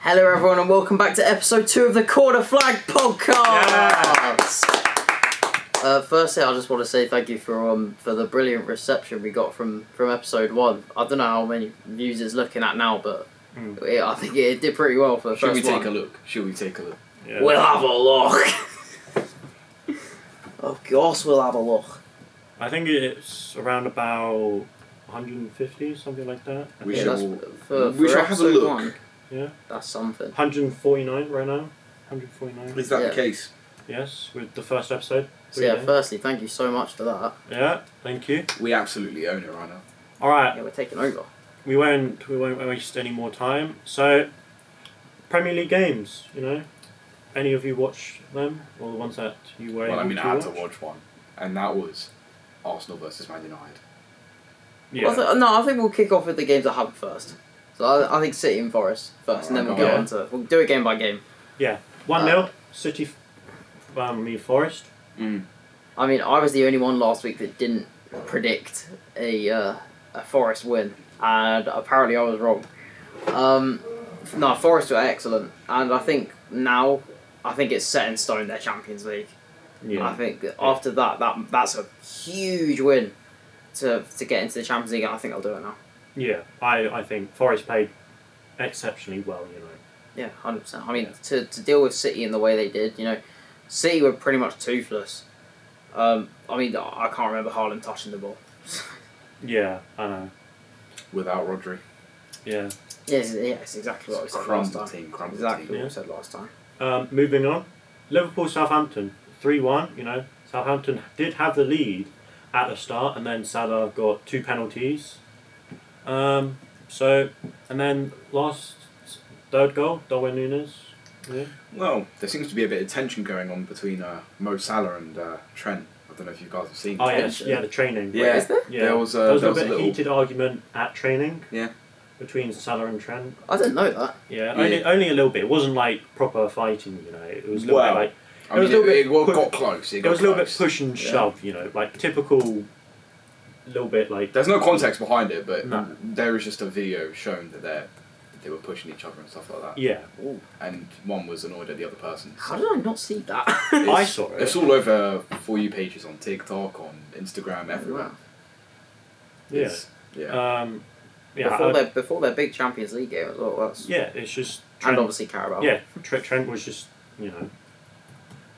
Hello everyone and welcome back to episode 2 of the Quarter Flag Podcast! Firstly, I just want to say thank you for the brilliant reception we got from episode 1. I don't know how many views it's looking at now, but I think it did pretty well for the first one. Should we take a look? Yeah. We'll have a look! Of course we'll have a look. I think it's around about 150, something like that. We shall have a look. 1, yeah. That's something. 149 right now. 149. Is that the case? Yes, with the first episode. So yeah, firstly, thank you so much for that. Yeah, thank you. We absolutely own it right now. Alright. Yeah, we're taking over. We won't waste any more time. So, Premier League games, Any of you watch them? Or the ones that you were able to watch? I had to watch one. And that was Arsenal versus Man United. Yeah. I think we'll kick off with the games at hub first. So I think City and Forest first, and then we'll go on to... We'll do it game by game. Yeah. 1-0, City, Forest. I mean, I was the only one last week that didn't predict a Forest win, and apparently I was wrong. No, Forest were excellent, and I think now, it's set in stone, their Champions League. Yeah. I think after that's a huge win to get into the Champions League, and I think I'll do it now. Yeah, I think Forest played exceptionally well, Yeah, 100%. I mean, to deal with City in the way they did, City were pretty much toothless. I can't remember Haaland touching the ball. Yeah, I know. Without Rodri. Yeah. Yes, exactly what we said last time. Exactly what we said last time. Moving on, Liverpool-Southampton, 3-1, Southampton did have the lead at the start, and then Salah got 2 penalties. And then third goal, Darwin Núñez. Yeah. Well, there seems to be a bit of tension going on between Mo Salah and Trent. I don't know if you guys have seen. Oh yes, the training. Yeah, is there? Yeah. There was a little heated argument at training. Yeah. Between Salah and Trent. I didn't know that. Yeah, only a little bit. It wasn't like proper fighting, It was a little bit like. It got close. It was a little bit push and shove, like typical. Little bit like. There's no context behind it, but there is just a video showing that they were pushing each other and stuff like that. Yeah. Ooh. And one was annoyed at the other person. How did I not see that? I saw it. It's all over For You pages on TikTok, on Instagram, everywhere. Yeah. Yeah. Before their big Champions League game as well. It's just. Trent, and obviously Carabao. Yeah, Trent was just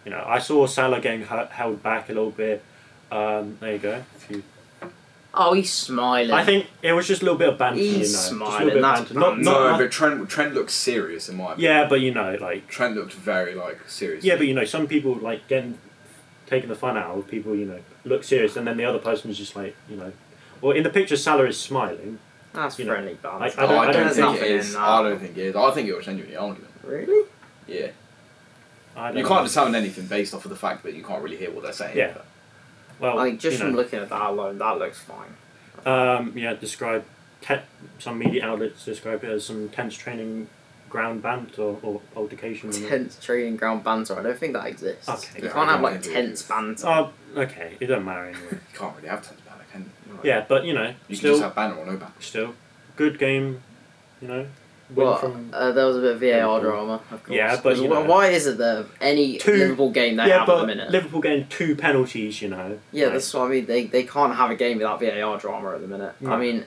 I saw Salah getting held back a little bit. There you go. Oh, he's smiling. I think it was just a little bit of banter. He's smiling. But Trent looks serious in my opinion. Yeah, but Trent looked very serious. Yeah, but some people taking the fun out of people. Look serious, and then the other person was just well, in the picture, Salah is smiling. That's friendly banter. I don't think it is. I don't think it is. I think it was genuinely argument. Really? Yeah. You can't determine anything based off of the fact that you can't really hear what they're saying. Yeah. Well, just from looking at that alone, that looks fine. Describe some media outlets describe it as some tense training ground banter or altercation. Tense training ground banter. I don't think that exists. Okay. You can't have tense banter. Oh, okay. It doesn't matter anyway. You can't really have tense banter, can you? Yeah, but you can just have banter or no banter. Still, good game. There was a bit of VAR drama, of course. Yeah, but why isn't there any Liverpool game they have at the minute? Liverpool getting 2 penalties, Yeah, that's what I mean. They can't have a game without VAR drama at the minute. No. I mean,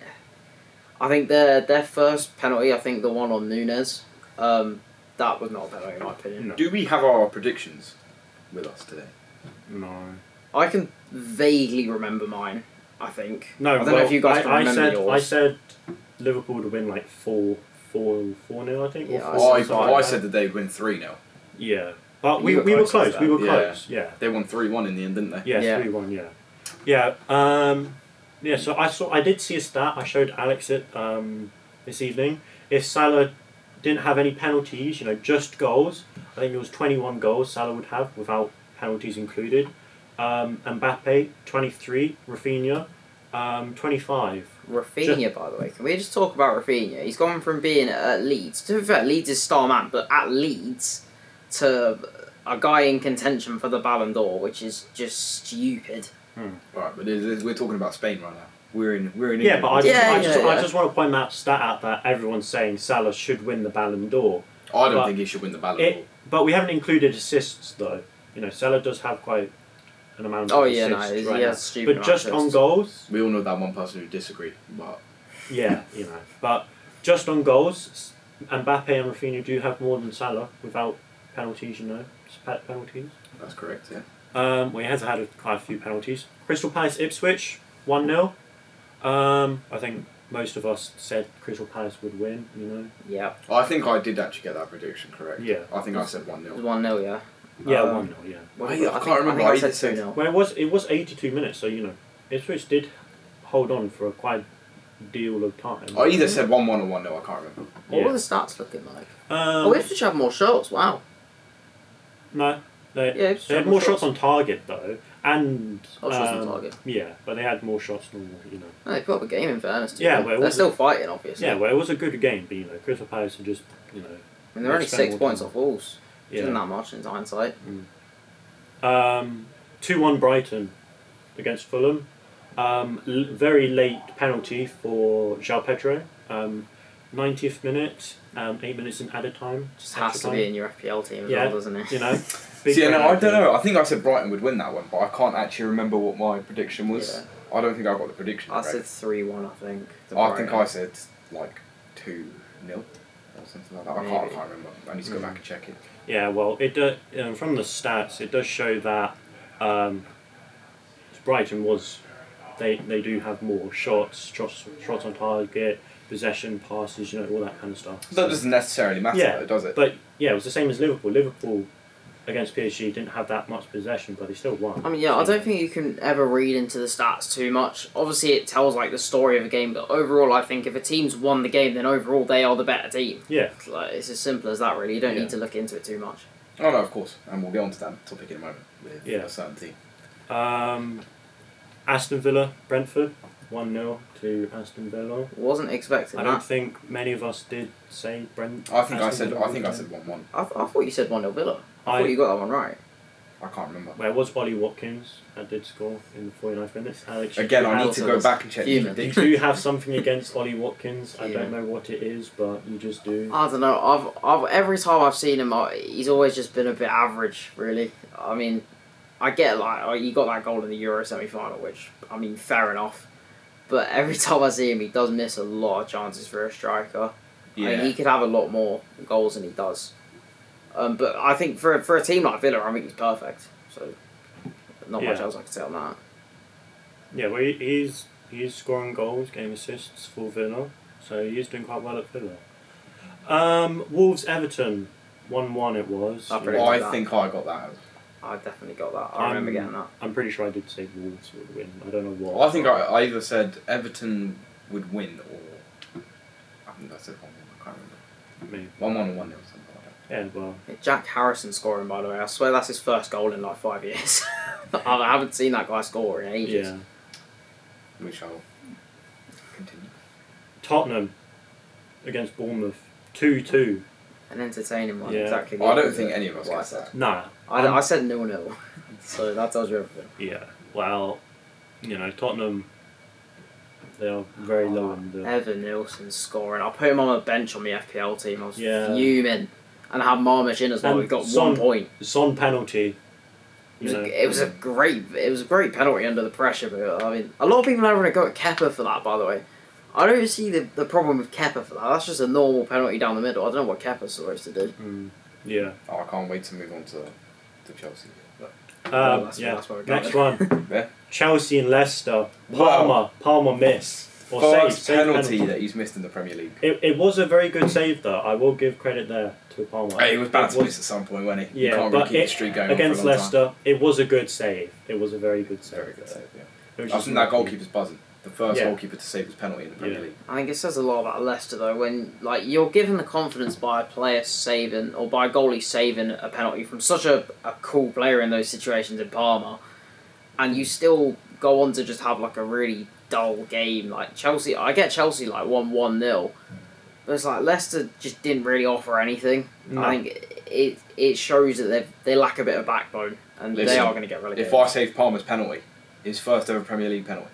I think their first penalty, I think the one on Núñez, that was not a penalty in my opinion. No. Do we have our predictions with us today? No. I can vaguely remember mine. I think. No, I don't know if you guys can remember yours. I said Liverpool to win 4-0, I think. Yeah, I said that they'd win 3-0. Yeah, but we were close. We were close. Yeah. They won 3-1 in the end, didn't they? Yeah, 3-1. Yeah. Yeah. So I did see a stat. I showed Alex it this evening. If Salah didn't have any penalties, just goals, I think it was 21 goals Salah would have without penalties included. Mbappe 23, Rafinha 25. Rafinha, by the way, can we just talk about Rafinha? He's gone from being at Leeds, to be fair, Leeds is star man, but at Leeds to a guy in contention for the Ballon d'Or, which is just stupid. Right, but we're talking about Spain right now. We're in England. Yeah, but I just want to point that stat out that everyone's saying Salah should win the Ballon d'Or. I don't But think he should win the Ballon d'Or. But we haven't included assists though. You know, Salah does have quite an amount Oh of yeah, no, assists he right now. has stupid. But just on goals, We all know that one person who disagree, but yeah, you know. But just on goals, Mbappe and Rafinha do have more than Salah without penalties. You know, penalties. that's correct. Yeah. Well, he has had quite a few penalties. Crystal Palace Ipswich 1-0. I think most of us said Crystal Palace would win. You know. Yeah. I think I did actually get that prediction correct. Yeah. I think I said 1-0. It was 1-0, yeah. Yeah, 1-0. Yeah. I can't remember. I I think I either said said 2-0. Well, it was 82 minutes, so you know, Ipswich did hold on for a quite deal of time. I either said 1-1 or 1-0. I can't remember. What were the stats looking like? Um, Ipswich have more shots. Wow. No, Yeah, they Ipswich had more shots on target though, and shots on target. Yeah, but they had more shots than you know. No, they put up a game in fairness to Yeah, them. well, it They're was still fighting, obviously. Yeah, well, it was a good game, but you know, Crystal Palace are just you know. I mean, they're only 6 points off Wolves. Yeah. Isn't that much in hindsight? 2-1 Brighton against Fulham. Very late penalty for João Pedro. 90th minute, 8 minutes in added time. Just has to be in your FPL team as Yeah, well, doesn't it? You know. See, no, I don't know. I think I said Brighton would win that one, but I can't actually remember what my prediction was. Yeah. I don't think I got the prediction I correct. said 3-1, I think. I think I said like 2-0 or something like that. I Maybe. can't remember. I need to go back and check it. Yeah, well, it from the stats, it does show that Brighton was they do have more shots on target, possession, passes, you know, all that kind of stuff. That doesn't necessarily matter, though, does it? But yeah, it was the same as Liverpool. Liverpool against PSG didn't have that much possession, but they still won. I mean, yeah, I don't think you can ever read into the stats too much. Obviously, it tells like the story of a game, but overall, I think if a team's won the game, then overall they are the better team. Yeah. Like, it's as simple as that, really. You don't need to look into it too much. Oh no, of course, and we'll get on to that topic in a moment with a certain team. Aston Villa, Brentford, 1-0 to Aston Villa. Wasn't expecting I that. don't think many of us did say Brent. I think I said Villa 1-1. I thought you said 1-0 Villa. I thought you got that one right. I can't remember. Well, it was Ollie Watkins that did score in the 49th minutes. Alex, Again, I need to go back and check the You prediction. do have something against Ollie Watkins. I don't know what it is, but you just do. I don't know. I've every time I've seen him, he's always just been a bit average, really. I mean, I get like he got that goal in the Euro semi-final, which I mean, fair enough. But every time I see him, he does miss a lot of chances for a striker. Yeah. I mean, he could have a lot more goals than he does. But I think for a team like Villa, I think he's perfect. So, not much else I can say on that. Yeah, well, he's scoring goals, getting assists for Villa, so he is doing quite well at Villa. Wolves Everton, 1-1 it was. I think I got that. I definitely got that. I remember getting that. I'm pretty sure I did say Wolves would win. I don't know what. I think I either said Everton would win or I think I said 1-1. I can't remember. Maybe. 1-1 or 1-0 something like that. Yeah, well. Jack Harrison scoring, by the way. I swear that's his first goal in like 5 years. I haven't seen that guy score in ages. Yeah. We shall continue. Tottenham against Bournemouth, 2-2. An entertaining one, Yeah. exactly. I don't think any of us guessed that. Nah. I said 0-0, so that tells you everything. Yeah, well, you know, Tottenham, they are very low in the... Evan Nilsson scoring. I put him on a bench on the FPL team. I was fuming. And I had Marmich in as well. And We got Son- 1 point. Son penalty. It was a great penalty under the pressure. But I mean, a lot of people are going to go at Kepa for that. By the way, I don't see the problem with Kepa for that. That's just a normal penalty down the middle. I don't know what Kepa's supposed to do. Yeah. Oh, I can't wait to move on to Chelsea. But That's where we're going. Next one. Yeah. Chelsea and Leicester. Wow. Palmer miss. Or First save penalty that he's missed in the Premier League. It was a very good save though. I will give credit there to Palmer. Hey, he was bound to miss at some point, wasn't he? Yeah, you can't but really keep the streak going against on for a long Leicester, time. it was a good save. It was a very good save. Very good save, yeah. It was I just think that lucky. goalkeeper's buzzing. The first goalkeeper to save his penalty in the Premier League. I think it says a lot about Leicester though when like you're given the confidence by a player saving or by a goalie saving a penalty from such a cool player in those situations in Parma, and you still go on to just have like a really dull game like Chelsea. I get Chelsea like 1-0, but it's like Leicester just didn't really offer anything. No. I think it shows that they lack a bit of backbone and they are going to get relegated. If I save Palmer's penalty, his first ever Premier League penalty,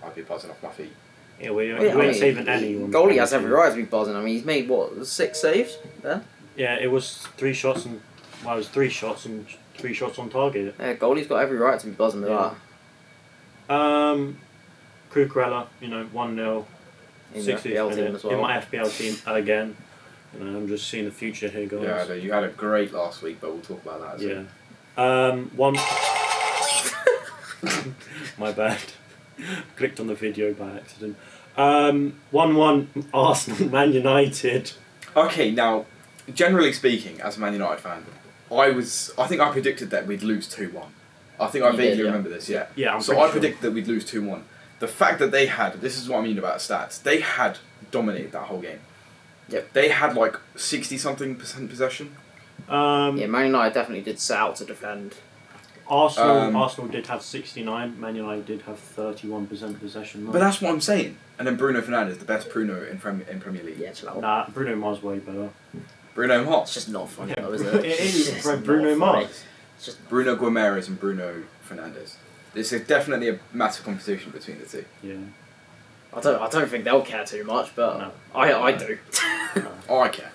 I'd be buzzing off my feet. Yeah, we Well, yeah, ain't saving anyone. Goalie has every right to be buzzing. I mean, he's made, 6 saves there? Yeah, it was 3 shots and... Well, it was 3 shots and 3 shots on target. Yeah, goalie's got every right to be buzzing with that. Cucurella, 1-0. In your 60th FPL team minute, as well. in my FPL team again. I'm just seeing the future here, guys. Yeah, you had a great last week, but we'll talk about that. One. My bad. Clicked on the video by accident. 1-1 Arsenal, Man United. Okay, now, generally speaking, as a Man United fan, I think I predicted that we'd lose 2-1. I think I vaguely remember this, yeah. Yeah, So I predicted that we'd lose 2-1. The fact that this is what I mean about stats, they had dominated that whole game. Yep. They had like 60-something% possession. Man United definitely did set out to defend. Arsenal did have 69, Man United did have 31% possession. But that's what I'm saying. And then Bruno Fernandes, the best Bruno in Premier League. Yeah, chill out. Nah, Bruno Mars way better. Bruno Mars. It's just not funny Yeah, though, is it? it is, It's bro, just Bruno not funny. Mars. It's just Bruno Guimaraes and Bruno Fernandes. There's definitely a massive competition between the two. Yeah. I don't think they'll care too much, but No. I do. Oh, I care.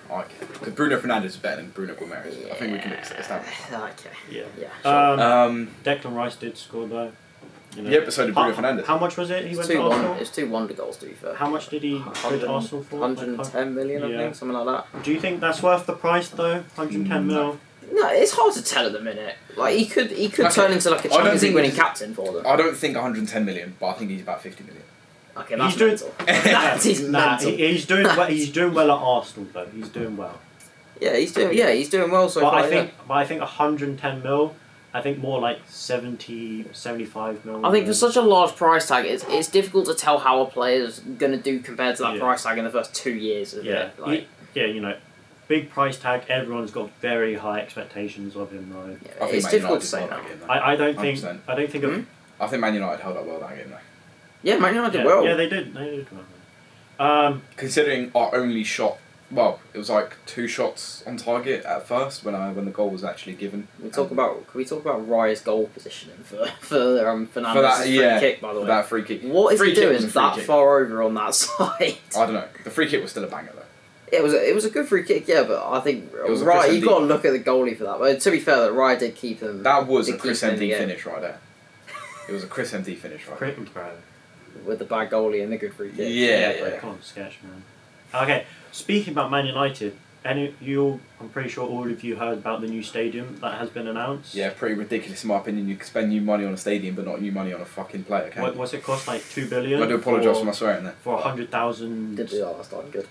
Because Bruno Fernandes is better than Bruno Guimaraes. I think we can establish that. Okay. Yeah. Yeah. Sure. Declan Rice did score though. Yeah, but so did Bruno Fernandes. How much was it? He It's went to 2-1. Arsenal. It's 2 wonder goals to be fair. How much did he go to Arsenal for? 110 million, I Yeah. think, something like that. Do you think that's worth the price though? 110 mil. No, it's hard to tell at the minute. Like he could Okay. turn into like a I don't Champions League think winning he's- captain for them. I don't think 110 million, but I think he's about 50 million. Okay, that's He's doing- mental. He's Nah, mental. he's doing well. He's doing well at Arsenal though. He's doing well. Yeah, he's doing well so But far. I think 110 mil. I think more like 70, 75 mil. I think for such a large price tag, it's difficult to tell how a player's going to do compared to that price tag in the first 2 years of Yeah, it. Like, big price tag. Everyone's got very high expectations of him though. yeah, I think it's Man difficult United to say did now. well that game, though. I don't think 100%. I don't think of I think Man United held up well that game, though. Yeah, Man United yeah, did well. yeah they did well. Considering our only shot, well, it was like 2 shots on target at first when the goal was actually given. Can we talk about Raya's goal positioning for Fernandes' For that, free kick, by the way? That free kick. What is free he kick doing was a free that kick. far over on that side? I don't know. The free kick was still a banger, though. It was a good free kick, yeah, but I think was a Raya, Chris you've got to look at the goalie for that. But to be fair, that Raya did keep them. That was did a keep Chris them in the MD game. finish right there. It was a Chris MD finish right there. Bro. With the bad goalie and the good free kick. Yeah. Come on, sketch man. Okay, speaking about Man United, I'm pretty sure all of you heard about the new stadium that has been announced. Yeah, pretty ridiculous in my opinion. You can spend new money on a stadium, but not new money on a fucking player, can you? What's it cost? Like 2 billion. I do apologise for my swearing there. For 100,000. Did do that last time, good.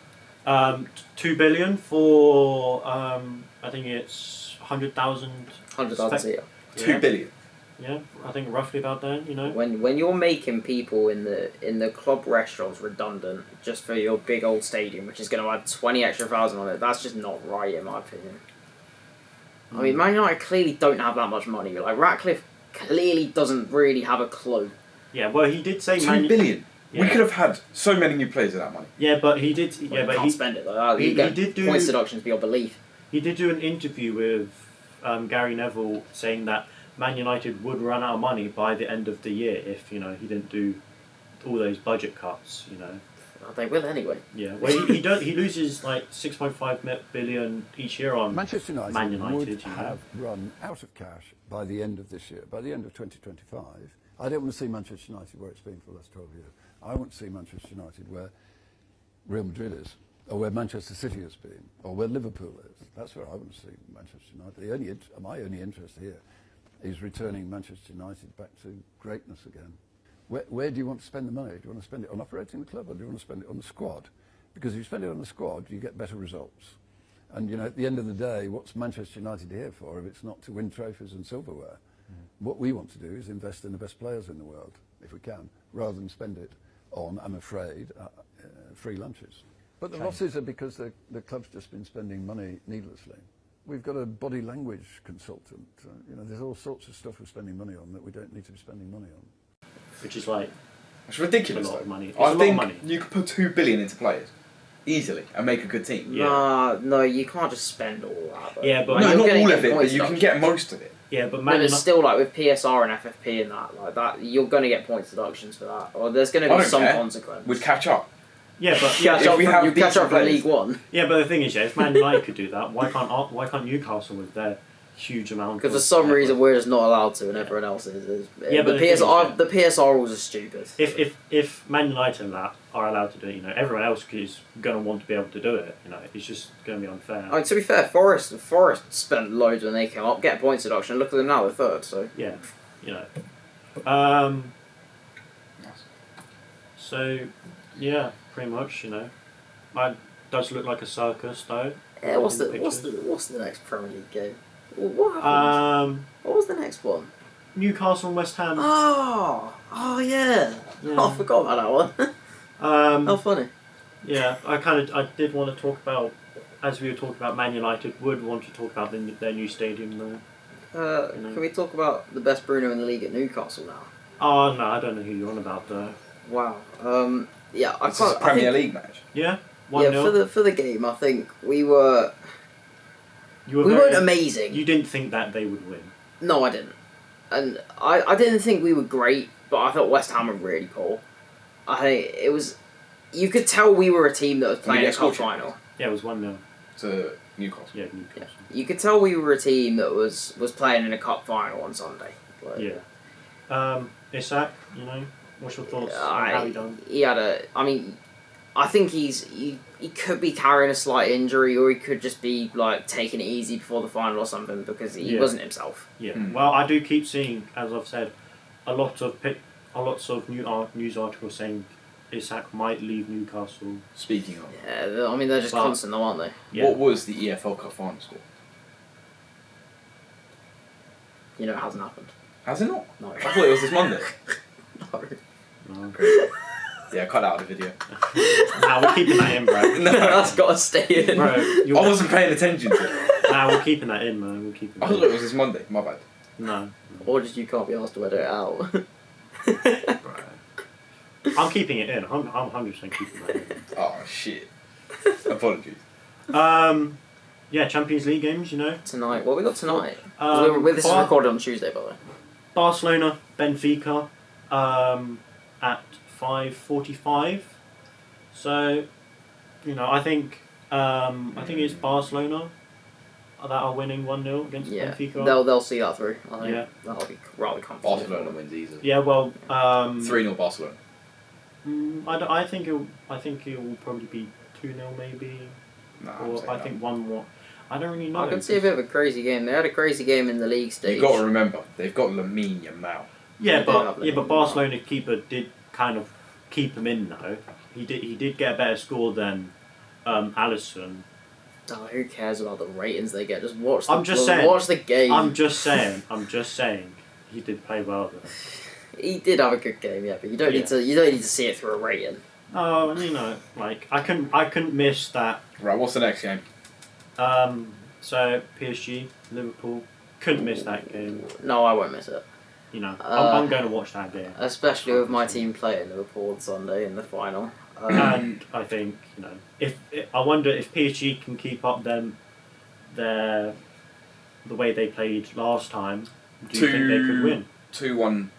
2 billion for I think it's 100,000. 100,000 seater. 2 billion. Yeah, I think roughly about that. When you're making people in the club restaurants redundant just for your big old stadium, which is going to add 20 extra thousand on it, that's just not right in my opinion. I mean, Man United clearly don't have that much money. Like Ratcliffe clearly doesn't really have a clue. Yeah, well, he did say 2 billion. Yeah. We could have had so many new players with that money. Yeah, but he did. Well, Yeah, you but can't spend it though. he You get did do- points deductions beyond belief. He did do an interview with Gary Neville saying that Man United would run out of money by the end of the year if he didn't do all those budget cuts. They will anyway. Yeah, well he loses like 6.5 billion each year on Manchester United, Man United. would have run out of cash by the end of this year, by the end of 2025. I don't want to see Manchester United where it's been for the last 12 years. I want to see Manchester United where Real Madrid is, or where Manchester City has been, or where Liverpool is. That's where I want to see Manchester United. My only interest here is returning Manchester United back to greatness again. Where do you want to spend the money? Do you want to spend it on operating the club, or do you want to spend it on the squad? Because if you spend it on the squad, you get better results. And at the end of the day, what's Manchester United here for if it's not to win trophies and silverware? What we want to do is invest in the best players in the world, if we can, rather than spend it on, I'm afraid, free lunches. But the losses are because the club's just been spending money needlessly. We've got a body language consultant. There's all sorts of stuff we're spending money on that we don't need to be spending money on. which is like It's ridiculous. a lot though. of money. It's I a lot of think money. you could put 2 billion into players easily and make a good team. Yeah. No, you can't just spend all that. Yeah, but- Like, No, you're not gonna all get of it, but points you can deductions. get most of it. Yeah, but But Man it's United. still like with PSR and FFP and that, like that, you're going to get points deductions for that, or there's going to I be don't some care. consequence. We'd catch up. Yeah, but catch if up we from, have you catch decent up from players. League One yeah, but the thing is, if Man United could do that, why can't Newcastle with their huge amount? because for of some network? reason we're just not allowed to, and everyone else is. Yeah, but the the thing is, PSR the PSR rules are stupid. If Man United and that are allowed to do it, you know, everyone else is going to want to be able to do it. You know, it's just going to be unfair. I mean, to be fair, Forest spent loads when they came up, get points deduction. Look at them now, they're third. So Yeah, you know. So, yeah, pretty much, you know. It does look like a circus, though. yeah, what's in the pictures. what's the next Premier League game? What happened? What was the next one? Newcastle and West Ham. Oh yeah. Yeah. Oh, I forgot about that one. How funny. Yeah, I did want to talk about, as we were talking about Man United, would want to talk about their new stadium, though. Can we talk about the best Bruno in the league at Newcastle now? Oh, no, I don't know who you're on about, though. Wow. Yeah, This is a Premier League match. Yeah? 1-0? Yeah, for the game, I think we weren't amazing. You didn't think that they would win. No, I didn't. And I didn't think we were great, but I thought West Ham were really poor. I think it was... You could tell we were a team that was playing a cup final. Yeah, it was 1-0. To Newcastle. Yeah, Newcastle. Yeah. You could tell we were a team that was playing in a cup final on Sunday. Like, Yeah. Isak, you know, what's your thoughts on how he done? He had I think he could be carrying a slight injury, or he could just be like taking it easy before the final or something, because he wasn't himself. Yeah. Well, I do keep seeing, as I've said, lots of news articles saying Isak might leave Newcastle. Speaking of. Yeah, I mean they're just constant though, aren't they? Yeah. What was the EFL Cup final score? You know, it hasn't happened. Has it not? No. I thought it was this Monday. No. No. Yeah, cut out of the video. Nah, we're keeping that in, bro. No, that's got to stay in. Bro, I wasn't paying attention to it. Nah, we're keeping that in, man. We're keeping I that thought in. it was this Monday. My bad. No. Or just you can't be asked to edit it out. I'm keeping it in. I'm 100% keeping that in. Oh, shit. Apologies. Yeah, Champions League games, you know. Tonight. What we got tonight? This is Bar- recorded on Tuesday, by the way. Barcelona, Benfica, at 5:45. So, you know, I think it's Barcelona that are winning 1-0 against Benfica. They'll see that through. I think Yeah. that'll be rather comfortable. Barcelona wins easily. Yeah, well, 3-0 Barcelona. I think it will probably be 2-0 maybe, Nah, or I think 1-1. I don't really know. I could see a bit of a crazy game. They had a crazy game in the league stage. You've got to remember, they've got Lamine Yamal. Yeah, They but do have Barcelona keeper did kind of keep him in though. He did get a better score than Alisson. Oh, who cares about the ratings they get? Just watch. I'm just saying. Watch the game. I'm just saying. He did play well though. He did have a good game, yeah, but you don't need to see it through a rating. Oh, you know, like I couldn't miss that. Right, what's the next game? So PSG, Liverpool, couldn't miss that game. No, I won't miss it. You know, I'm going to watch that game. Especially with my team playing Liverpool on Sunday in the final. And I think, you know, I wonder if PSG can keep up the way they played last time. Do you think they could win? 2-1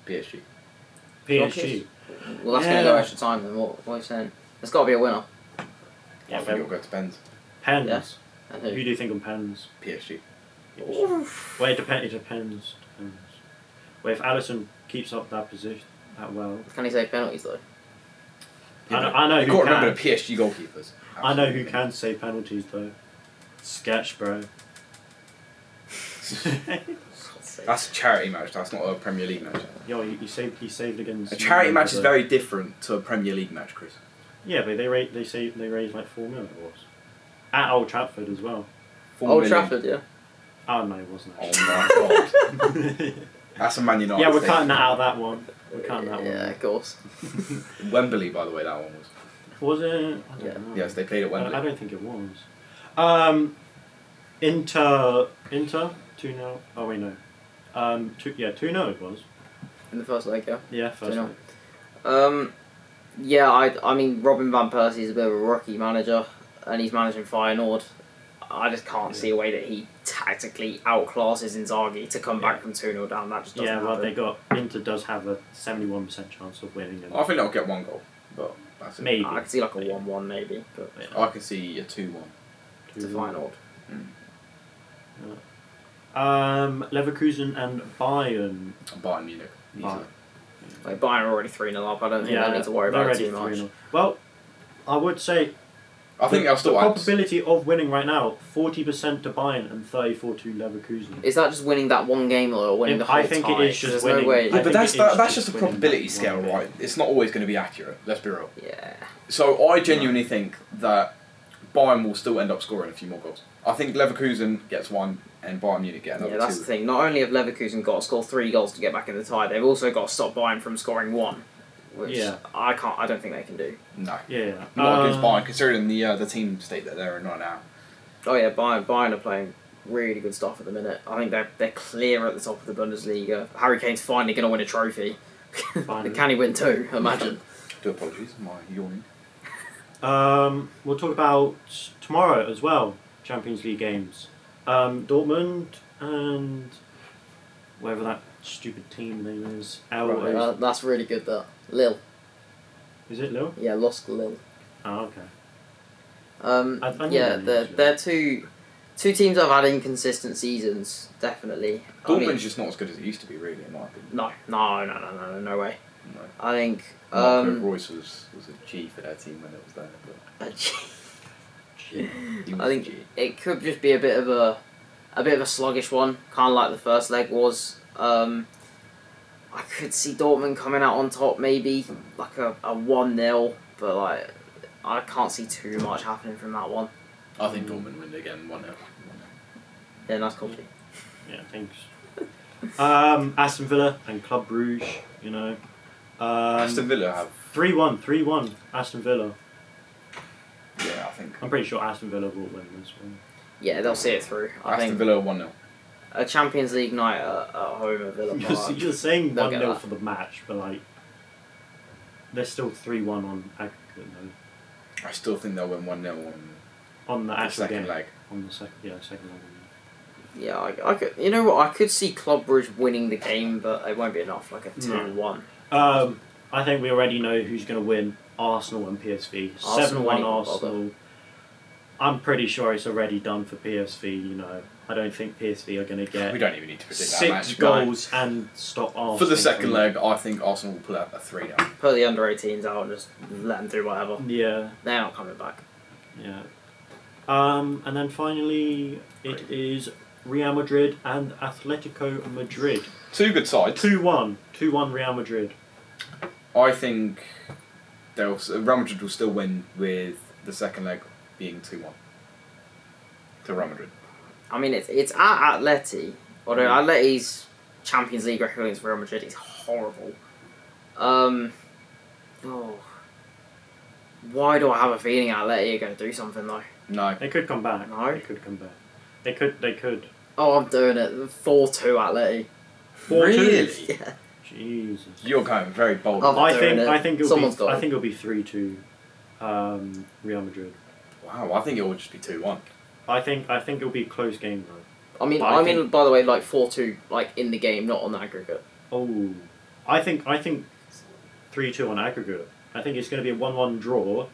PSG. PSG. Well, that's going to go extra time then. What are you saying? There's got to be a winner. Yeah, I think it'll go to pens. Pens. Yeah. And Who do you think on pens? PSG. Well, it depends. Well, if Alisson keeps up that position that well, Can he save penalties though? I know You've who got to can. remember the PSG goalkeepers. I know who can save penalties though. Sketch, bro. That's a charity match. That's not a Premier League match. Yo, he saved against. A charity match is very different to a Premier League match, Chris. Yeah, but they raised like 4 million it was. At Old Trafford as well. 4 Old million. Trafford, yeah. Oh no, it wasn't. Oh my god. That's a Man United. Yeah, we're thing. cutting that out. That one. We're cutting that Yeah, one. of course. Wembley, by the way, that one was. Was it? I don't Yeah. know. Yes, they played at Wembley. I don't think it was. Inter 2-0. Oh wait no. 2-0 it was. In the first leg, yeah. Yeah, first 2-0. leg. Yeah, I mean, Robin Van Persie's a bit of a rookie manager, and he's managing Feyenoord. I just can't see a way that he tactically outclasses Inzaghi to come back from 2-0 down. That just doesn't happen. Inter does have a 71% chance of winning. I think they'll get 1 goal, but that's it. Maybe. I could see like a 1-1 maybe, but I can see a 2-1. it's a final. Leverkusen and Bayern. Bayern Munich. Bayern. Like Bayern are already 3-0 up. I don't think they need to worry about it too much. 3-0. Well, I would say I think they'll still the probability of winning right now, 40% to Bayern and 34% to Leverkusen. Is that just winning that one game or winning the whole I think tie? it is just There's winning. no way. Yeah, but that's just a winning probability that scale, one game. right? It's not always going to be accurate. Let's be real. Yeah. So I genuinely think that Bayern will still end up scoring a few more goals. I think Leverkusen gets 1 and Bayern Munich get another 2. Yeah, that's the thing. Not only have Leverkusen got to score 3 goals to get back in the tie, they've also got to stop Bayern from scoring 1, which I don't think they can do. No. Yeah. Not against Bayern, considering the team state that they're in right now. Oh yeah, Bayern are playing really good stuff at the minute. I think they're clear at the top of the Bundesliga. Harry Kane's finally going to win a trophy. Can he win 2? Imagine. Do apologies, my yawning. We'll talk about tomorrow as well. Champions League games. Dortmund and whatever that stupid team name is. That's really good. That Lille. Is it Lille? Yeah, lost Lille. Oh, okay. Yeah, they're two teams that have had inconsistent seasons. Definitely. Dortmund's just not as good as it used to be, really, in my opinion. No way. No. I think. Marco Royce was a G for their team when it was there. But I think it could just be a bit of a sluggish one, kind of like the first leg was. I could see Dortmund coming out on top, maybe like a 1-0, but like I can't see too much happening from that one. I think Dortmund win again 1-0. Yeah, nice coffee. Yeah, thanks. Aston Villa and Club Brugge, you know. Aston Villa have 3-1, Aston Villa. Yeah, I think. I'm pretty sure Aston Villa will win this one. Yeah, they'll see it through. I Aston think Villa 1-0. a Champions League night at home at Villa Park. You're saying They'll get 1-0 that. for the match, but like, they're still 3-1 on aggregate though. I still think they'll win 1-0 On the the actual second game. leg. On the second leg. Yeah, I could. You know what? I could see Club Brugge winning the game, but it won't be enough. Like a 2-1. I think we already know who's going to win. Arsenal and PSV. Arsenal 7-1 winning, Arsenal. I'm pretty sure it's already done for PSV, you know. I don't think PSV are going to get We don't even need to predict that 6 match. goals and stop Arsenal. For the second leg, I think Arsenal will pull out a 3-0. Put the under-18s out and just let them do whatever. Yeah. They're not coming back. Yeah. And then finally, it is Real Madrid and Atletico Madrid. 2 good sides. 2-1. 2-1 Real Madrid. I think Real Madrid will still win with the second leg being 2-1 to Real Madrid. I mean, it's at Atleti. Although Atleti's Champions League record against Real Madrid is horrible. Why do I have a feeling Atleti are going to do something though? No. They could come back. No? They could come back. They could. Oh, I'm doing it. 4-2 Atleti. 4-2? Really? Yeah. Jesus. You're going very bold. Oh, I doing think it. Someone's got it. it'll be 3-2 Real Madrid. Wow, I think it will just be 2-1. I think it'll be a close game though. I mean, But I think- by the way, like 4-2, like in the game, not on the aggregate. Oh, I think 3-2 on aggregate. I think it's going to be a 1-1 draw,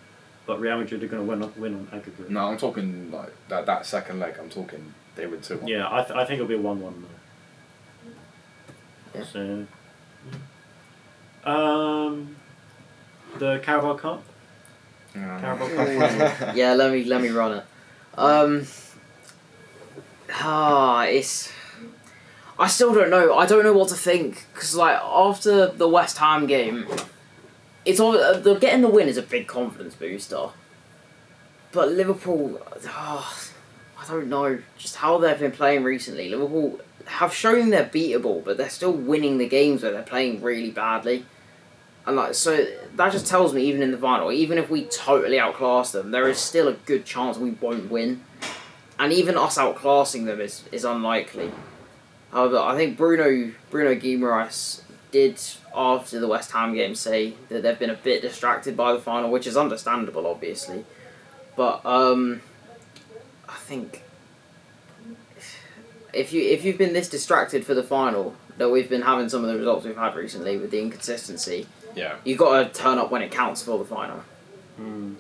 but Real Madrid are going to win on aggregate. No, I'm talking like that second leg. I'm talking they win 2-1. Yeah, I think it'll be a 1-1 though. Yeah. So, the Carabao Cup. Carabao Cup. Yeah, let me run it. It's. I still don't know. I don't know what to think because, like, after the West Ham game, it's all getting the win is a big confidence booster. But Liverpool, I don't know just how they've been playing recently. Liverpool have shown they're beatable, but they're still winning the games where they're playing really badly. And like, so that just tells me, even in the final, even if we totally outclass them, there is still a good chance we won't win. And even us outclassing them is unlikely. However, I think Bruno Guimaraes did, after the West Ham game, say that they've been a bit distracted by the final, which is understandable, obviously. But I think if you've been this distracted for the final that we've been having some of the results we've had recently with the inconsistency, Yeah. you've got to turn up when it counts for the final.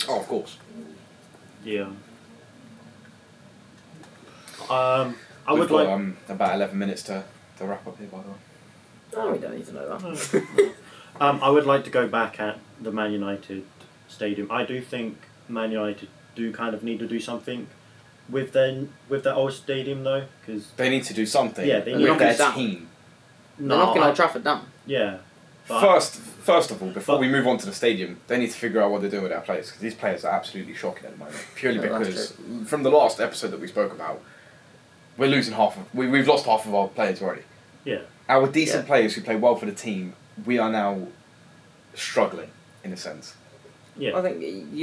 Oh, of course. Yeah. I We've would got, like. about 11 minutes to wrap up here, by the way. Oh, we don't need to know that. I would like to go back at the Man United stadium. I do think Man United do kind of need to do something with their old stadium though, because They need to do something. Yeah, they need with to their do something. team. They're knocking Old Trafford down. Yeah. But First of all, before we move on to the stadium, they need to figure out what they're doing with our players, because these players are absolutely shocking at the moment. Purely Yeah, that's because from the last episode that we spoke about, we're losing we've lost half of our players already. Yeah. Our decent players who play well for the team, we are now struggling in a sense. Yeah. I think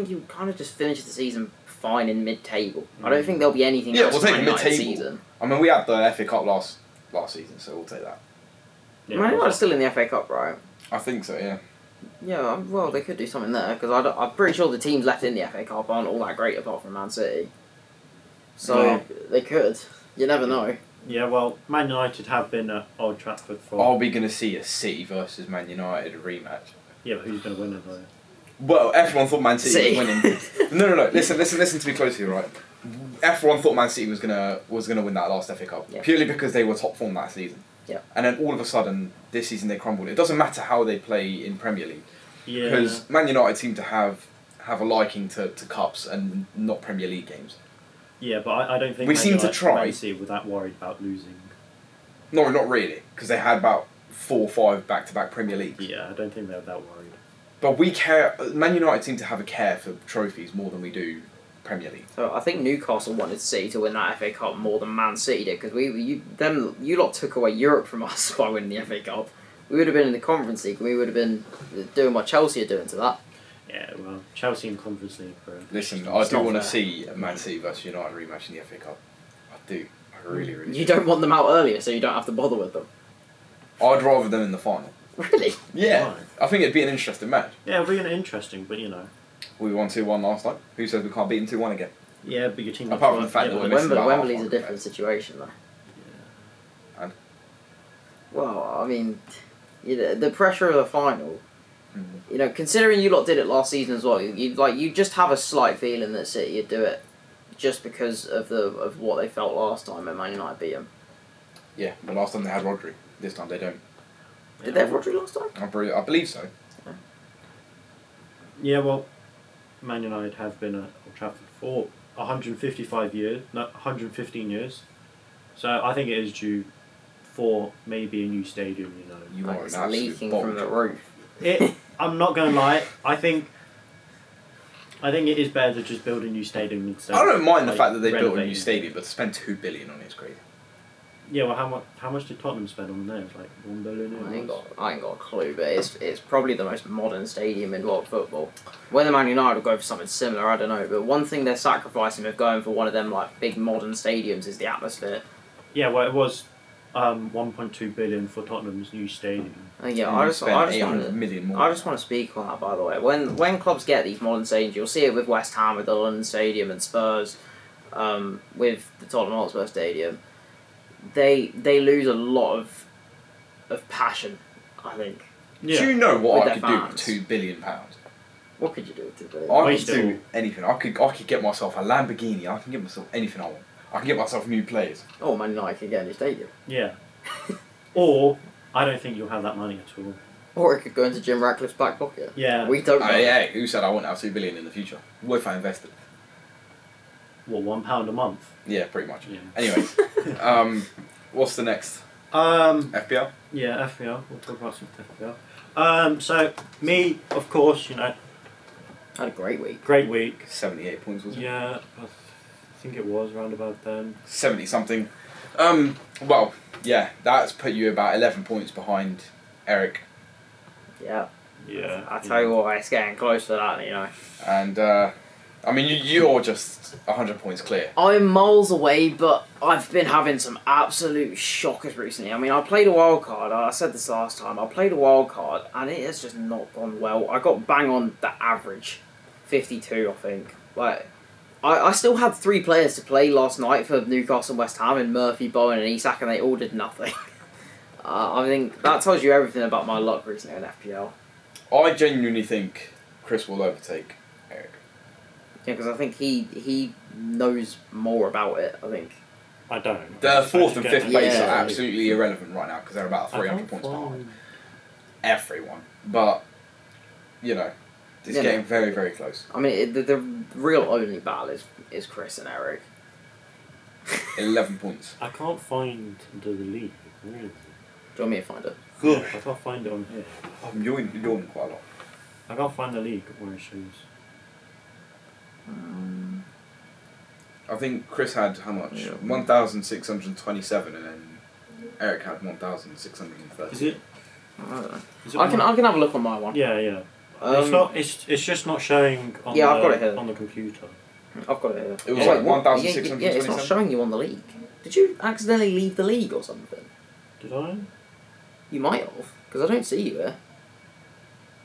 you kind of just finish the season fine in mid-table. I don't think there'll be anything else we'll for take Man United mid-table. season. I mean, we had the FA Cup last season, so we'll take that. Yeah, Man United are still in the FA Cup, right? I think so, yeah. Yeah, well, they could do something there, because I'm pretty sure the teams left in the FA Cup aren't all that great apart from Man City. So, No. they could. You never know. Yeah, well, Man United have been at Old Trafford for. Are we going to see a City versus Man United rematch? Yeah, but who's going to win it though? Well, everyone thought Man City City. was winning. No. Listen to me closely, right? Everyone thought Man City was gonna win that last FA Cup purely because they were top form that season. Yeah. And then all of a sudden, this season they crumbled. It doesn't matter how they play in Premier League, Yeah. because Man United seem to have a liking to cups and not Premier League games. Yeah, but I don't think We Man seem to United- try. Man City were that worried about losing. No, not really, because they had about 4 or 5 back-to-back Premier Leagues. Yeah, I don't think they were that worried. But we care. Man United seem to have a care for trophies more than we do Premier League. So I think Newcastle wanted City to win that FA Cup more than Man City did, because you lot took away Europe from us by winning the FA Cup. We would have been in the Conference League, and we would have been doing what Chelsea are doing to that. Yeah, well, Chelsea in Conference League, bro. Listen, I It's do not want to fair. see a Man City versus United rematch in the FA Cup. I do. I really, really You do. don't want them out earlier, so you don't have to bother with them. I'd rather them in the final. Really? Yeah. Right. I think it'd be an interesting match. Yeah, it'll be interesting, but you know. We won 2-1 last time. Who says we can't beat them 2-1 again? Yeah, but your team. Apart from the fact that but we're missing about Wembley's half a one, different right? situation, though. Yeah. And? Well, I mean, the pressure of the final. Mhm. You know, considering you lot did it last season as well, you just have a slight feeling that City would do it, just because of what they felt last time when Man United beat them. Yeah, the last time they had Rodri. This time they don't. Did they have Rodri last time? I believe so. Yeah, well, Man United have been at Old Trafford for 155 years, no, 115 years. So I think it is due for maybe a new stadium, you know. You Like, are it's an absolute leaking from the bulge. roof. I'm not going to lie, I think it is better to just build a new stadium instead. I don't mind the like, fact that they built a new renovating. stadium, but to spend $2 billion on it is crazy. Yeah, well, how much did Tottenham spend on theirs? Like $1 billion. I ain't got a clue, but it's probably the most modern stadium in world football. Whether Man United will go for something similar, I don't know. But one thing they're sacrificing with going for one of them like big modern stadiums is the atmosphere. Yeah, well, it was 1.2 billion for Tottenham's new stadium. Yeah, And I we just spent want 800 million more. I just want to speak on that, by the way. When clubs get these modern stadiums, you'll see it with West Ham, with the London Stadium, and Spurs, with the Tottenham Hotspur Stadium. They lose a lot of passion, I think. Yeah. Do you know what I With could their do with fans. £2 billion? What could you do with it? I Why could still? do anything. I could get myself a Lamborghini. I can get myself anything I want. I can get myself new players. Oh, Man United can get a new stadium. Yeah. Or I don't think you'll have that money at all. Or it could go into Jim Ratcliffe's back pocket. Yeah. We don't know. Hey, who said I wouldn't have $2 billion in the future? What if I invested? What, £1 a month? Yeah, pretty much. Yeah. Anyways, what's the next? Um. FPL? Yeah, FPL. We'll talk about some FPL. So me, of course, you know, Had a great week. great week. 78 points, was it? Yeah, I think it was around about then. 70 something. Well, yeah, that's put you about 11 points behind Eric. Yeah. Yeah. I tell you what, it's getting close to that, you know. And, I mean, you're just 100 points clear. I'm miles away, but I've been having some absolute shockers recently. I mean, I played a wild card. I said this last time. I played a wild card, and it has just not gone well. I got bang on the average, 52, I think. Like, I still had 3 players to play last night for Newcastle and West Ham in Murphy, Bowen and Isak, and they all did nothing. I think that tells you everything about my luck recently in FPL. I genuinely think Chris will overtake Eric. Yeah, because I think he knows more about it, I think. I don't. The 4th and 5th place Yeah. are absolutely irrelevant right now because they're about 300 points behind everyone. But, you know, it's Yeah, getting very, very close. I mean, the real only battle is Chris and Eric. 11 points. I can't find the league. Where is it? Do you want me to find it? I can't find it on here. I'm yawning quite a lot. I can't find the league where it shows. I think Chris had how much? Yeah. 1,627 and then Eric had 1,630. Is it? I don't know. Is it I on can my- have a look on my one. Yeah, yeah. Um, It's not. It's just not showing on Yeah, the I've got it here. on the computer. I've got it here. It was Oh, like wait, what? 1,627? Yeah, it's not showing you on the league. Did you accidentally leave the league or something? Did I? You might have, because I don't see you there.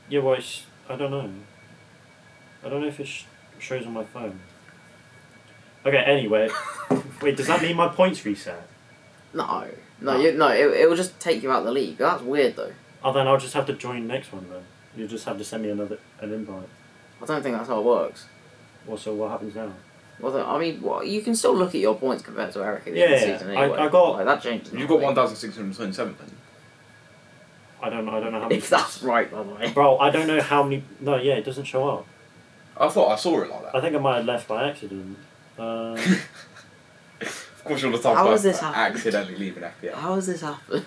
Yeah, well, I don't know. I don't know if it shows on my phone. Okay, anyway. Wait, does that mean my points reset? No. No. It will just take you out of the league. That's weird though. Oh, then I'll just have to join the next one then. You'll just have to send me an invite. I don't think that's how it works. Well, so what happens now? Well, I mean, you can still look at your points compared to Eric at the Yeah, end of the yeah. season anyway. I got- Like, that changes. You've got nothing. 1,627 then. I don't know how many. If that's right, by the way. Bro, I don't know how many. No, yeah, it doesn't show up. I thought I saw it like that. I think I might have left by accident. Of course you're the type How of has this person happened? accidentally leaving FPL. How has this happened?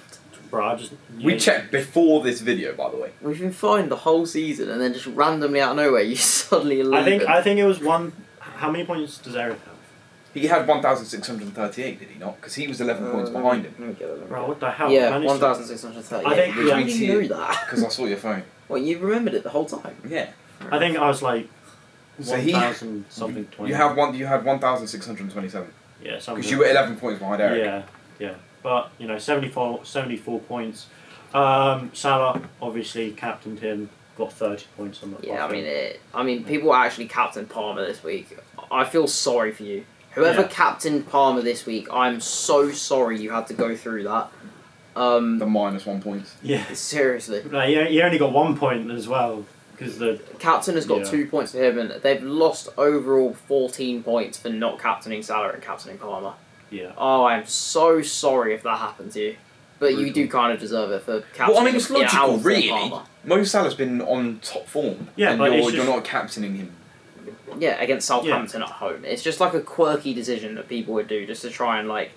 Bro, I just. We checked before this video, by the way. We've been fine the whole season, and then just randomly out of nowhere, you suddenly leave. I think it was one. How many points does Eric have? He had 1,638, did he not? Because he was 11 points behind him. Let me get it, let me Bro, get what the hell? it. Yeah, Managed to- 1,630. I think- How yeah. did you know that? Because I saw your phone. Well, you remembered it the whole time. Yeah. I think I was like So he- 1,000 something 20. You had 1,627. Yeah, something. Because you were 11 points behind Eric. Yeah, yeah. But, 74 points. Salah, obviously, captained him, got 30 points on that. Yeah, I mean, people actually captained Palmer this week. I feel sorry for you. Whoever Yeah. captained Palmer this week, I'm so sorry you had to go through that. The -1 points. Yeah. Seriously. No, he only got 1 point as well. Because the. Captain has got Yeah. 2 points to him, and they've lost overall 14 points for not captaining Salah and captaining Palmer. Yeah. Oh, I'm so sorry if that happened to you. But you do kind of deserve it for captaining. Well, I mean, it's logical, Alfred really. Palmer. Mo Salah's been on top form. Yeah, and but it's you're just- not captaining him. Yeah, against Southampton at home. It's just like a quirky decision that people would do just to try and, like,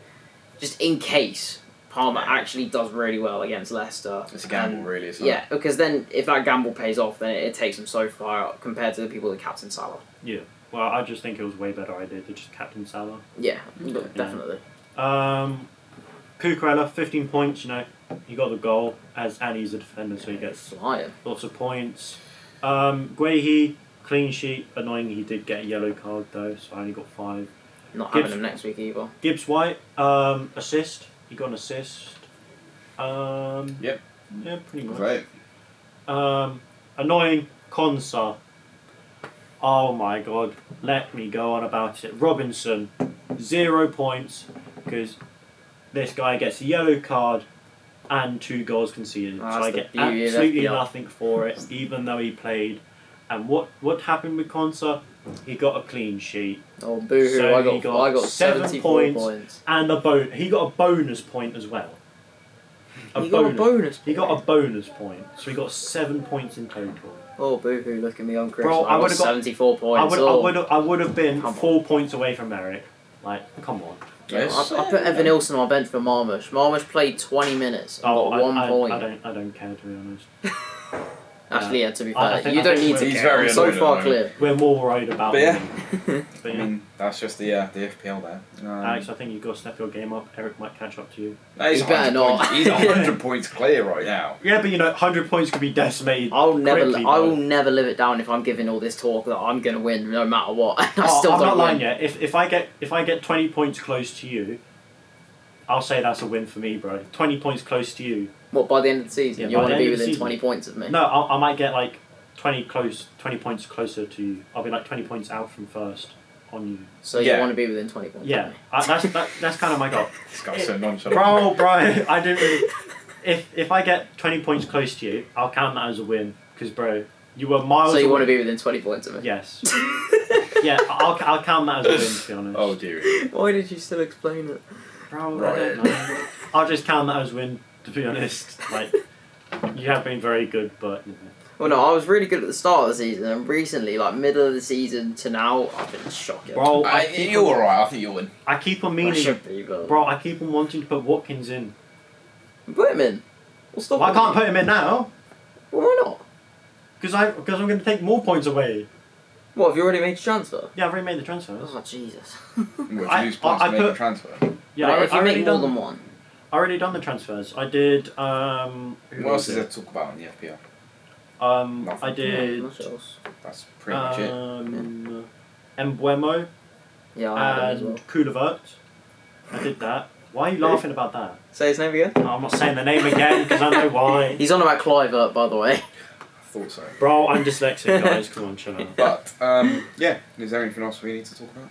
just in case Palmer actually does really well against Leicester. It's a gamble, And- really. Isn't Yeah, because then if that gamble pays off, then it takes them so far out compared to the people that captain Salah. Yeah. Well, I just think it was a way better idea to just captain Salah. Yeah, definitely. Cucurella, 15 points, he got the goal, and he's a defender, so he gets Flying. lots of points. Guehi, clean sheet, annoying, he did get a yellow card though, so I only got 5. Not Gibbs- having him next week either. Gibbs White, assist, he got an assist. Yep. Yeah, pretty much. Right. Annoying, Konsa. Oh my god, let me go on about it. Robinson, 0 points, because this guy gets a yellow card and 2 goals conceded. Oh, so I that's get the beauty of absolutely FPL. nothing for it, even though he played. And what happened with Konsa? He got a clean sheet Oh, boo-hoo. So I he got got 7 74 points. and he got a bonus point as well. He got a bonus He got point. a bonus point, so he got 7 points in total. Oh, boo-hoo, look at me on Chris. Bro, I got would've got- 74 points. I would have been Come on. 4 points away from Eric. Like, come on. I put Evan Nilsson on my bench for Marmush. Marmush played 20 minutes and got 1 point. I don't care, to be honest. Actually, yeah, to be I fair, think- you I don't think need to he's care. very I'm so annoyed far at the clear. We're more worried about But yeah. winning. But I yeah. mean, that's just the FPL there. Alex, I think you've got to step your game up. Eric might catch up to you. No, he's You better 100 not. points. He's 100 points clear right now. Yeah, but 100 points could be decimated. I quickly, will though. never live it down if I'm giving all this talk that I'm gonna win no matter what. I Oh, still I'm don't not win. lying yet. If I get 20 points close to you, I'll say that's a win for me, bro. 20 points close to you. What, by the end of the season? Yeah, you by want the to be end of the within season. 20 points of me? No, I might get like 20 points closer to you. I'll be like 20 points out from first. on you. So you want to be within 20 points? Yeah, that's kind of my goal. This guy's so nonchalant. Bro, I didn't really. If I get 20 points close to you, I'll count that as a win. Because, bro, you were miles. So you away. want to be within 20 points of me? Yes. Yeah, I'll count that as a win, to be honest. Oh dear. Why did you still explain it? Bro, Right. I don't know. I'll just count that as a win, to be honest. Like, you have been very good, but. You know. Well, no, I was really good at the start of the season, and recently, like middle of the season to now, I've been shocking. Bro, You're alright, I think you'll win. I keep on I meaning. should be, but... Bro, I keep on wanting to put Watkins in. Put him in. We'll stop Well, I him. can't put him in now. Well, why not? Because I'm going to take more points away. What, have you already made your transfer? Yeah, I've already made the transfers. Oh, Jesus. What, you lose points to make a transfer? Yeah, Like, I if you already make more done. than one. I already done the transfers. I did. Who What else was is it? there to talk about in the FPL? I Nothing. did. Much else. That's pretty much it. Embuemo Yeah, I had him as and well. Kulevert. I did that. Why are you laughing about that? Say his name again? Oh, I'm not saying the name again because I know why. He's on about Clivert, by the way. I thought so. Bro, I'm dyslexic, guys. Come on, chill out. But, yeah, is there anything else we need to talk about?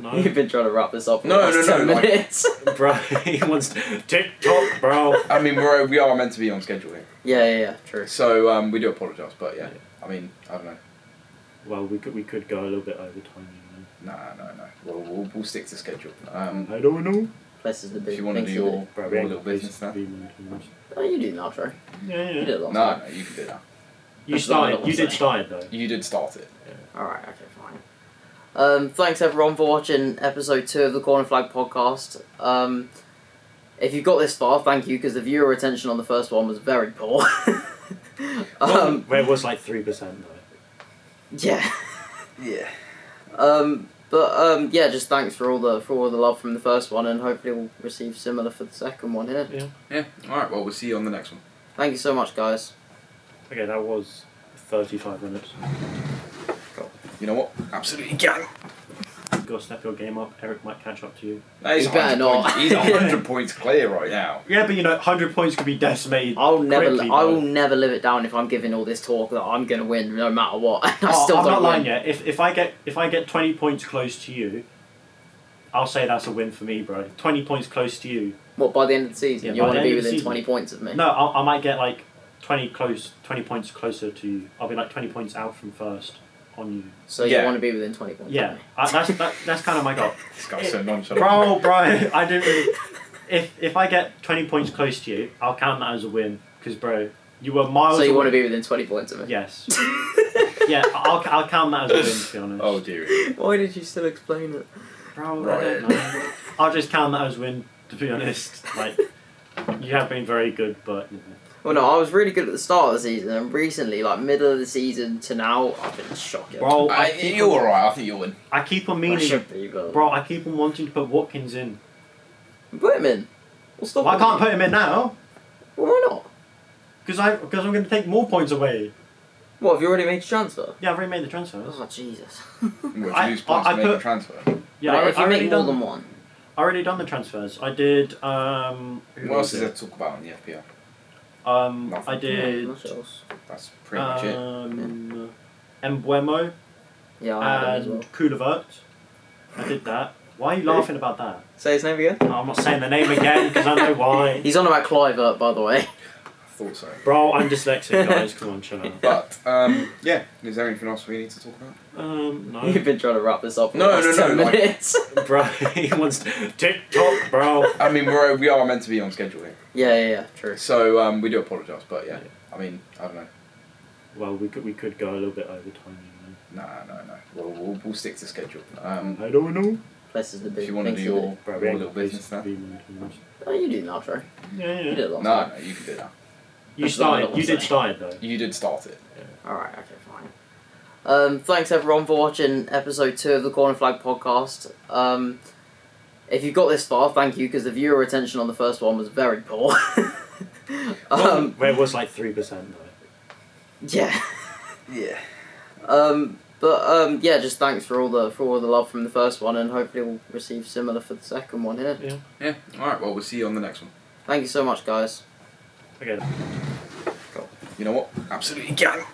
No. You've been trying to wrap this up for No, the last no, 10 no, like- minutes. Bro, he wants TikTok, bro. I mean, we are meant to be on schedule here. yeah, true. So, we do apologise, but yeah. I mean, I don't know. Well, we could go a little bit over time. No. We'll stick to schedule. I don't know. Places the big If you want to do things your Bro, we ain't little got business places now. to be much. Oh, you do now, Trey. Yeah. You did it last No, time. you can do that. You started. You did start though. You did start it. Alright, okay, fine. Thanks everyone for watching episode 2 of the Corner Flag podcast. If you got this far, thank you, because the viewer retention on the first one was very poor. Where it was like 3% though. Yeah. Yeah. Yeah, just thanks for all the love from the first one, and hopefully we'll receive similar for the second one here. Yeah. Alright, well, we'll see you on the next one. Thank you so much, guys. Okay, that was 35 minutes. Cool. You know what? Absolutely gang. You've got to step your game up. Eric might catch up to you. He's You better 100 not. points. He's 100 points clear right now. Yeah, but 100 points could be decimated. I will quickly, never live it down if I'm giving all this talk that I'm gonna win no matter what. I Oh, still I'm don't not lying win. yet. If I get 20 points close to you, I'll say that's a win for me, bro. 20 points close to you. What, by the end of the season? Yeah, you by want the to be end of the within season. 20 points of me? No, I might get like 20 points closer to you. I'll be like 20 points out from first on you. So Yeah. you want to be within 20 points Yeah, of me? that's kind of my goal. This guy's so nonchalant. Bro, I didn't really. If I get 20 points close to you, I'll count that as a win. Because, bro, you were miles. So you away. want to be within 20 points of me? Yes. Yeah, I'll count that as a win, to be honest. Oh dear. Why did you still explain it? Bro, Right. I don't know. I'll just count that as a win, to be honest. Like, you have been very good, but. Well, no, I was really good at the start of the season, and recently, like middle of the season to now, I've been shocking. Bro, You're alright, I think you'll win. I keep on I meaning. should be, but... Bro, I keep on wanting to put Watkins in. Put him in. We'll stop Well, I him. can't put him in now. Well, why not? Because I'm going to take more points away. What, have you already made your transfer? Yeah, I've already made the transfers. Oh, Jesus. What, you I lose points to make a put- transfer? Yeah, Like, I if you already make more done. than one. I already done the transfers. I did. Who What was else is there it? to talk about in the FPL? I Nothing. did. Much else. That's pretty much it. Embuemo Yeah, I had him as and well. Kulevert. I did that. Why are you laughing about that? Say his name again? Oh, I'm not saying the name again because I know why. He's on about Clivert, by the way. I thought so. Bro, I'm dyslexic, guys. Come on, chill out. But, yeah, is there anything else we need to talk about? No. You've been trying to wrap this up for No, the last no, 10 no, like- minutes. Bro, he wants TikTok, bro. I mean, we are meant to be on schedule here. yeah, true. So, we do apologise, but yeah. I mean, I don't know. Well, we could go a little bit over time. No. We'll stick to schedule. I don't know. Places the big If you want to things do to your Bro, we ain't little got business places now. to be much. Oh, you do now, Trey. Yeah. You did it last No, time. you can do that. You That's what I'm started. You did saying. start though. You did start it. Alright, okay, fine. Thanks everyone for watching episode 2 of the Corner Flag podcast. If you got this far, thank you, because the viewer retention on the first one was very poor. Where it was like 3% though. Yeah. Yeah. Yeah, just thanks for all the love from the first one, and hopefully we'll receive similar for the second one here. Yeah. Alright, well, we'll see you on the next one. Thank you so much, guys. Okay. You know what? Absolutely gang.